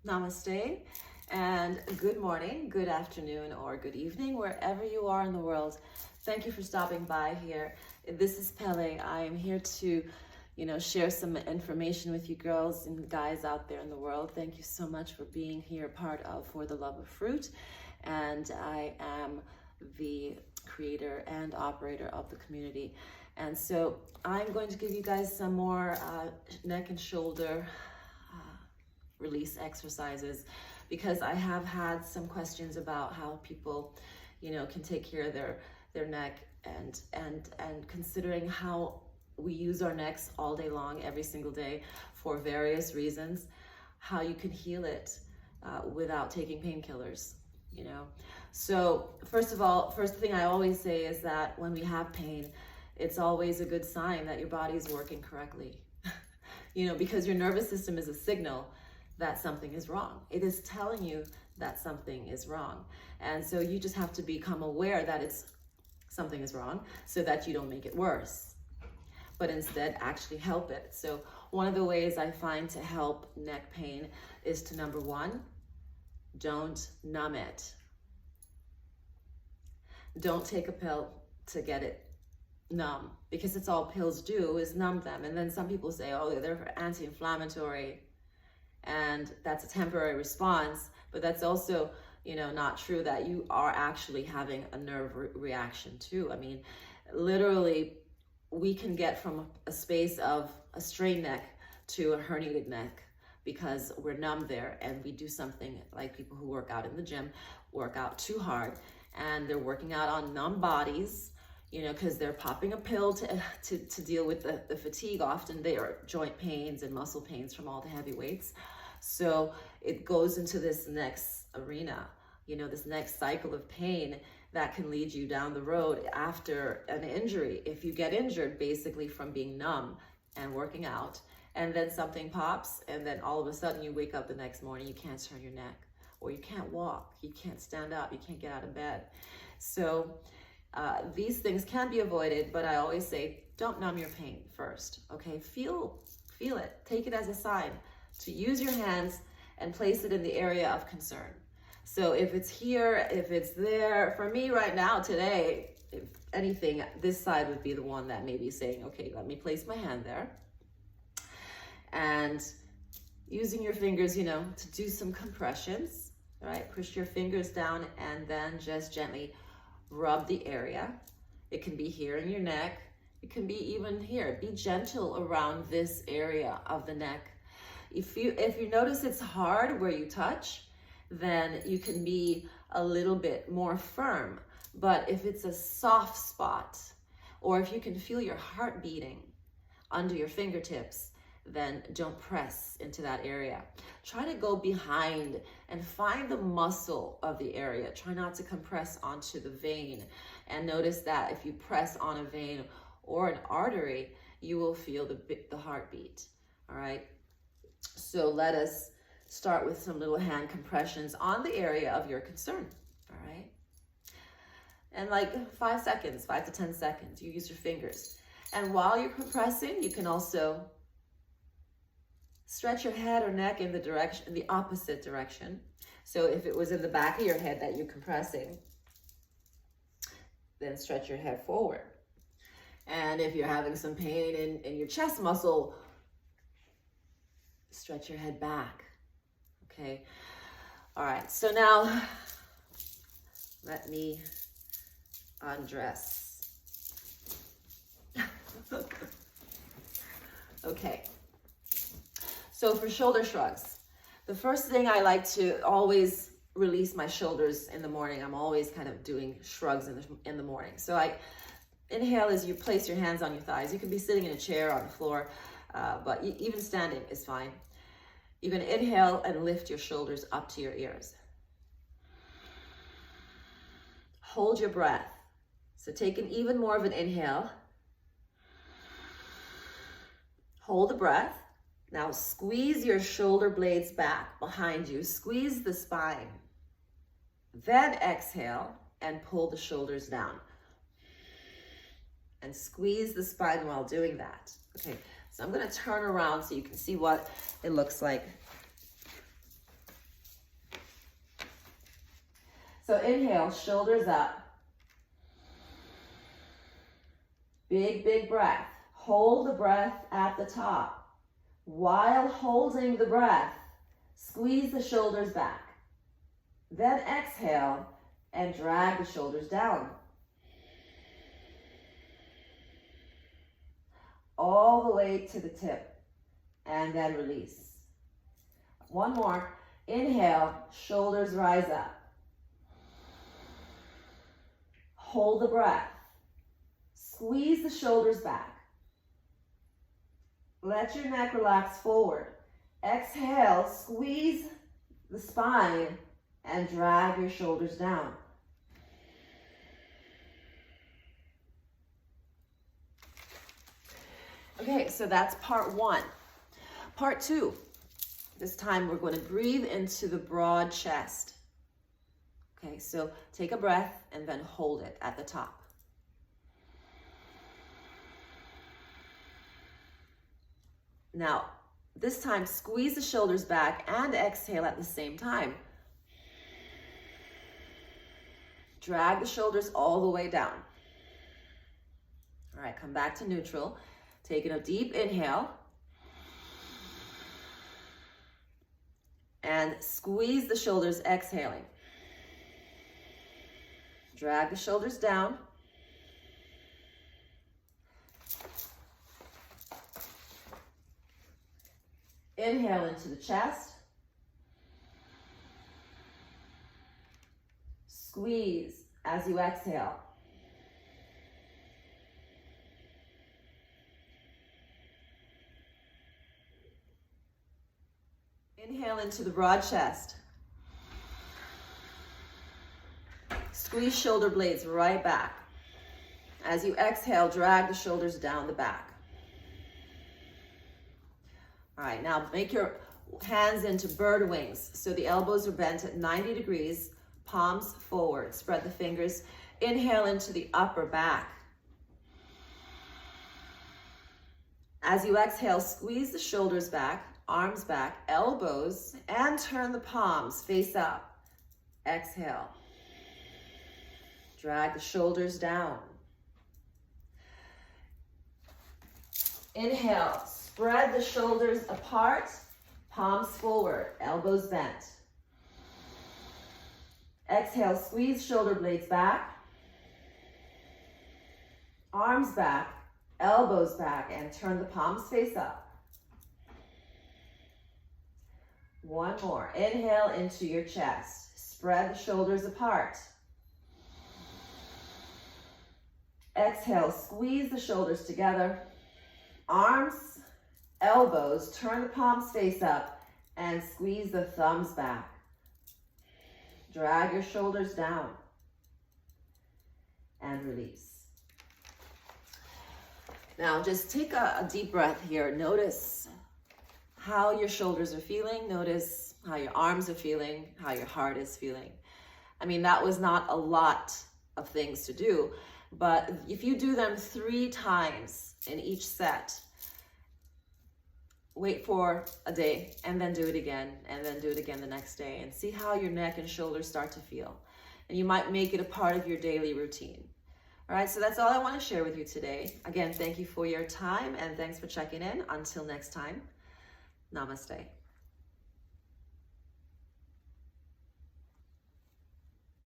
Namaste, and good morning, good afternoon, or good evening, wherever you are in the world. Thank you for stopping by here. This is Pele. I am here to, share some information with you girls and guys out there in the world. Thank you so much for being here, part of For the Love of Fruit. And I am the creator and operator of the community. And so I'm going to give you guys some more neck and shoulder release exercises, because I have had some questions about how people, can take care of their neck, and considering how we use our necks all day long, every single day, for various reasons, how you can heal it without taking painkillers. So first of all, first thing I always say is that when we have pain, it's always a good sign that your body is working correctly. Because your nervous system is a signal that something is wrong. It is telling you that something is wrong. And so you just have to become aware that something is wrong, so that you don't make it worse, but instead actually help it. So one of the ways I find to help neck pain is to, number one, don't numb it. Don't take a pill to get it numb, because it's all pills do is numb them. And then some people say, oh, they're anti-inflammatory, and that's a temporary response, but that's also, not true, that you are actually having a nerve reaction too. I mean, literally, we can get from a space of a strained neck to a herniated neck because we're numb there, and we do something like people who work out in the gym, work out too hard, and they're working out on numb bodies, because they're popping a pill to deal with the fatigue. Often they are joint pains and muscle pains from all the heavy weights. So it goes into this next arena, this next cycle of pain that can lead you down the road after an injury. If you get injured basically from being numb and working out, and then something pops, and then all of a sudden you wake up the next morning, you can't turn your neck, or you can't walk, you can't stand up, you can't get out of bed. So these things can be avoided, but I always say, don't numb your pain first, okay? Feel it, take it as a sign to use your hands and place it in the area of concern. So if it's here, if it's there, for me right now, today, if anything, this side would be the one that may be saying, okay, let me place my hand there. And using your fingers, to do some compressions, right? Push your fingers down and then just gently rub the area. It can be here in your neck. It can be even here. Be gentle around this area of the neck. If you notice it's hard where you touch, then you can be a little bit more firm. But if it's a soft spot, or if you can feel your heart beating under your fingertips, then don't press into that area. Try to go behind and find the muscle of the area. Try not to compress onto the vein. And notice that if you press on a vein or an artery, you will feel the heartbeat, all right? So let us start with some little hand compressions on the area of your concern, all right? And like 5 seconds, 5 to 10 seconds, you use your fingers. And while you're compressing, you can also stretch your head or neck in the opposite direction. So if it was in the back of your head that you're compressing, then stretch your head forward. And if you're having some pain in your chest muscle, stretch your head back, okay? All right, so now let me undress. Okay. So for shoulder shrugs, the first thing I like to always release my shoulders in the morning. I'm always kind of doing shrugs in the morning. So I inhale as you place your hands on your thighs. You can be sitting in a chair on the floor, but even standing is fine. You're going to inhale and lift your shoulders up to your ears. Hold your breath. So take an even more of an inhale. Hold the breath. Now squeeze your shoulder blades back behind you. Squeeze the spine. Then exhale and pull the shoulders down. And squeeze the spine while doing that. Okay, so I'm going to turn around so you can see what it looks like So inhale, shoulders up. Big, big breath. Hold the breath at the top. While holding the breath, squeeze the shoulders back. Then exhale and drag the shoulders down. All the way to the tip, and then release. One more. Inhale, shoulders rise up. Hold the breath. Squeeze the shoulders back. Let your neck relax forward. Exhale, squeeze the spine and drag your shoulders down. Okay, so that's part one. Part two, this time we're going to breathe into the broad chest. Okay, so take a breath and then hold it at the top. Now, this time, squeeze the shoulders back and exhale at the same time. Drag the shoulders all the way down. All right, come back to neutral. Taking a deep inhale. And squeeze the shoulders, exhaling. Drag the shoulders down. Inhale into the chest. Squeeze as you exhale. Inhale into the broad chest. Squeeze shoulder blades right back. As you exhale, drag the shoulders down the back. All right, now make your hands into bird wings. So the elbows are bent at 90 degrees, palms forward. Spread the fingers. Inhale into the upper back. As you exhale, squeeze the shoulders back, arms back, elbows, and turn the palms face up. Exhale. Drag the shoulders down. Inhale, spread the shoulders apart, palms forward, elbows bent. Exhale, squeeze shoulder blades back, arms back, elbows back, and turn the palms face up. One more. Inhale into your chest. Spread the shoulders apart. Exhale, squeeze the shoulders together. Arms, elbows, turn the palms face up, and squeeze the thumbs back. Drag your shoulders down. And release. Now just take a deep breath here. Notice how your shoulders are feeling. Notice how your arms are feeling, how your heart is feeling. I mean, that was not a lot of things to do, but if you do them 3 times in each set, wait for a day and then do it again and then do it again the next day and see how your neck and shoulders start to feel. And you might make it a part of your daily routine. All right, so that's all I want to share with you today. Again, thank you for your time and thanks for checking in. Until next time, namaste.